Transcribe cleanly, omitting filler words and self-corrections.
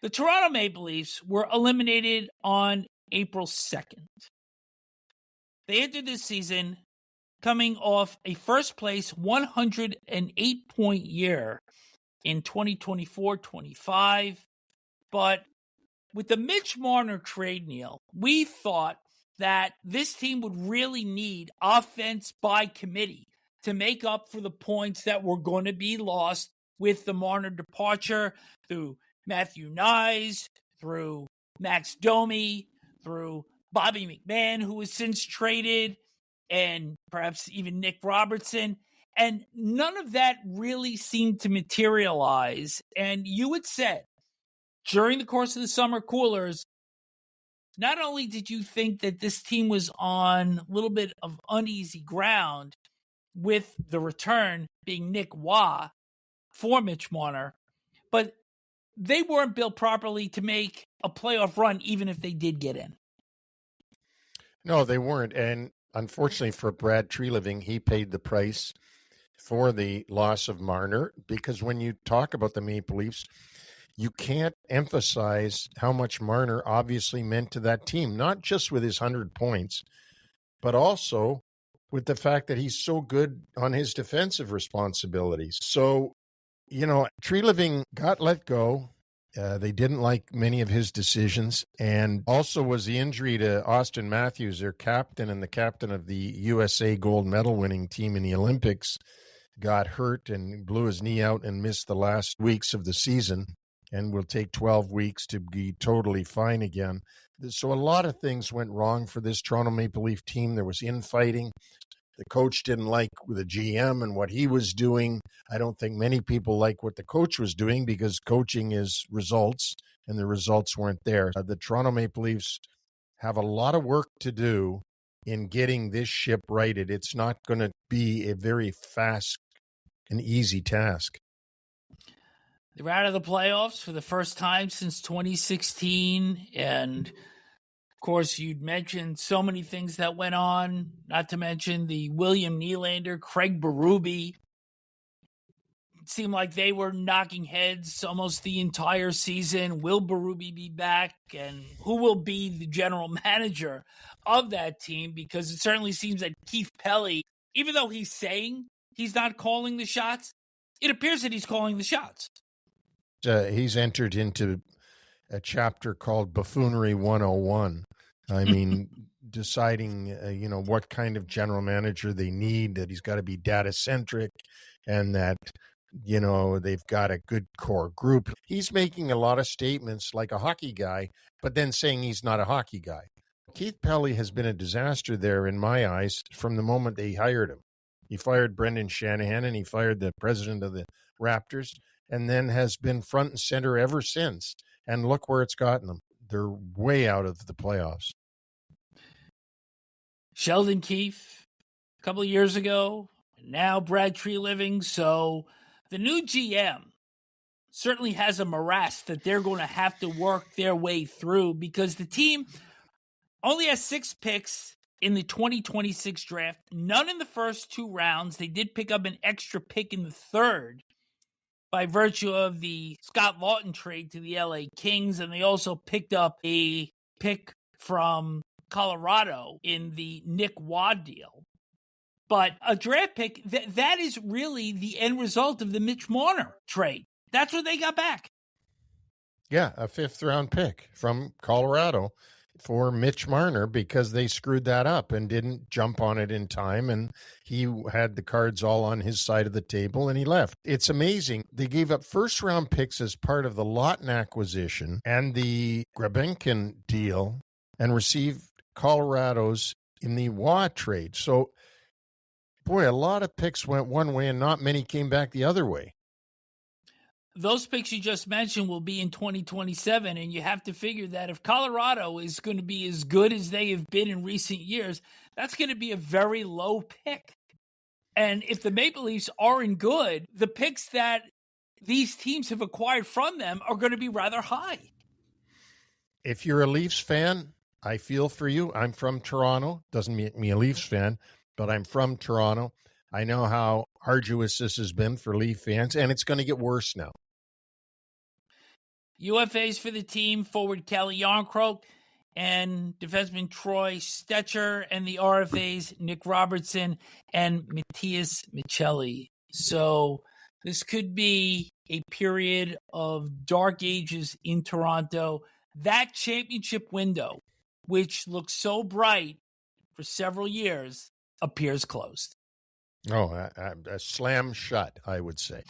The Toronto Maple Leafs were eliminated on April 2nd. They entered this season coming off a first-place 108-point year in 2024-25. But with the Mitch Marner trade, Neil, we thought that this team would really need offense by committee to make up for the points that were going to be lost with the Marner departure through Matthew Knies, through Max Domi, through Bobby McMann, who was since traded, and perhaps even Nick Robertson. And none of that really seemed to materialize. And you had said during the course of the summer coolers, not only did you think that this team was on a little bit of uneasy ground with the return being Nick Roy for Mitch Marner, but they weren't built properly to make a playoff run, even if they did get in. No, they weren't. And unfortunately for Brad Treliving, he paid the price for the loss of Marner, because when you talk about the Maple Leafs, you can't emphasize how much Marner obviously meant to that team, not just with his 100 points, but also with the fact that he's so good on his defensive responsibilities. So, Treliving got let go. They didn't like many of his decisions. And also was the injury to Auston Matthews, their captain and the captain of the USA gold medal winning team in the Olympics, got hurt and blew his knee out and missed the last weeks of the season and will take 12 weeks to be totally fine again. So a lot of things went wrong for this Toronto Maple Leaf team. There was infighting. The coach didn't like the GM and what he was doing. I don't think many people like what the coach was doing, because coaching is results, and the results weren't there. The Toronto Maple Leafs have a lot of work to do in getting this ship righted. It's not going to be a very fast and easy task. They're out of the playoffs for the first time since 2016, and of course, you'd mentioned so many things that went on, not to mention the William Nylander, Craig Berube. It seemed like they were knocking heads almost the entire season. Will Berube be back? And who will be the general manager of that team? Because it certainly seems that Keith Pelley, even though he's saying he's not calling the shots, it appears that he's calling the shots. He's entered into a chapter called Buffoonery 101. I mean, deciding, what kind of general manager they need, that he's got to be data-centric, and that, they've got a good core group. He's making a lot of statements like a hockey guy, but then saying he's not a hockey guy. Keith Pelley has been a disaster there, in my eyes, from the moment they hired him. He fired Brendan Shanahan, and he fired the president of the Raptors, and then has been front and center ever since. And look where it's gotten them. They're way out of the playoffs. Sheldon Keefe a couple of years ago, now Brad Treliving. So the new GM certainly has a morass that they're going to have to work their way through, because the team only has 6 picks in the 2026 draft, none in the first 2 rounds. They did pick up an extra pick in the third by virtue of the Scott Laughton trade to the LA Kings, and they also picked up a pick from Colorado in the Nick Roy deal. But a draft pick, that is really the end result of the Mitch Marner trade. That's what they got back. Yeah, a 5th-round pick from Colorado for Mitch Marner, because they screwed that up and didn't jump on it in time, and he had the cards all on his side of the table and he left. It's amazing. They gave up 1st-round picks as part of the Laughton acquisition and the Grebenkin deal, and received Colorado's in the Roy trade. So, boy, a lot of picks went one way and not many came back the other way. Those picks you just mentioned will be in 2027, and you have to figure that if Colorado is going to be as good as they have been in recent years, that's going to be a very low pick. And if the Maple Leafs aren't good, the picks that these teams have acquired from them are going to be rather high. If you're a Leafs fan, I feel for you. I'm from Toronto. Doesn't make me a Leafs fan, but I'm from Toronto. I know how arduous this has been for Leaf fans, and it's going to get worse now. UFAs for the team, forward Kelly Yarncroke and defenseman Troy Stetcher, and the RFAs Nick Robertson and Matthias Michelli. So this could be a period of dark ages in Toronto. That championship window, which looks so bright for several years, appears closed. Oh, a slam shut, I would say.